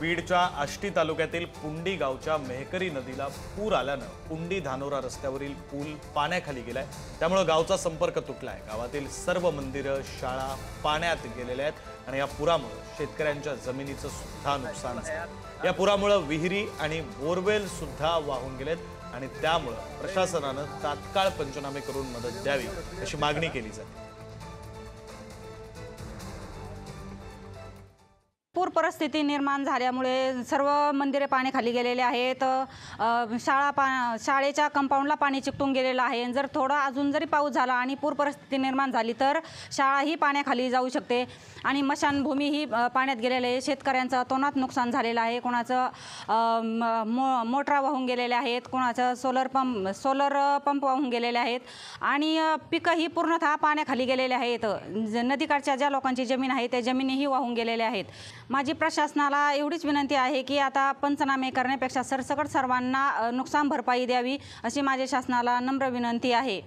बीडच्या आष्टी तालुक्यातील पुंडी गावच्या मेहकरी नदीला पूर आल्यानं पुंडी धानोरा रस्त्यावरील पूल पाण्याखाली गेलाय। त्यामुळे गावचा संपर्क तुटलाय। गावातील सर्व मंदिरं, शाळा पाण्यात गेलेल्या आहेत आणि या पुरामुळे शेतकऱ्यांच्या जमिनीचं सुद्धा नुकसान झालं। या पुरामुळे विहिरी आणि बोरवेल सुद्धा वाहून गेलेत आणि त्यामुळे प्रशासनानं तात्काळ पंचनामे करून मदत द्यावी अशी मागणी केली जाते। पूर परिस्थिती निर्माण झाल्यामुळे सर्व मंदिरे पाण्याखाली गेलेले आहेत। शाळेच्या कंपाऊंडला पाणी चिकटून गेलेलं आहे। जर थोडा अजून जरी पाऊस झाला आणि पूर परिस्थिती निर्माण झाली तर शाळाही पाण्याखाली जाऊ शकते आणि मशानभूमी ही पाण्यात गेलेली आहे। शेतकऱ्यांचं तोनात नुकसान झालेलं आहे। कोणाचं मोटरा वाहून गेलेले आहेत, कोणाचं सोलर पंप वाहून गेलेले आहेत आणि पिकं ही पूर्णतः पाण्याखाली गेलेले आहेत। नदीकाठच्या ज्या लोकांची जमीन आहे त्या जमिनीही वाहून गेलेल्या आहेत। माझी प्रशासनाला एवढीच विनंती आहे की आता पंचनामे करण्यापेक्षा सरसकट सर्वांना नुकसान भरपाई द्यावी अशी माझ्या शासनाला नम्र विनंती आहे।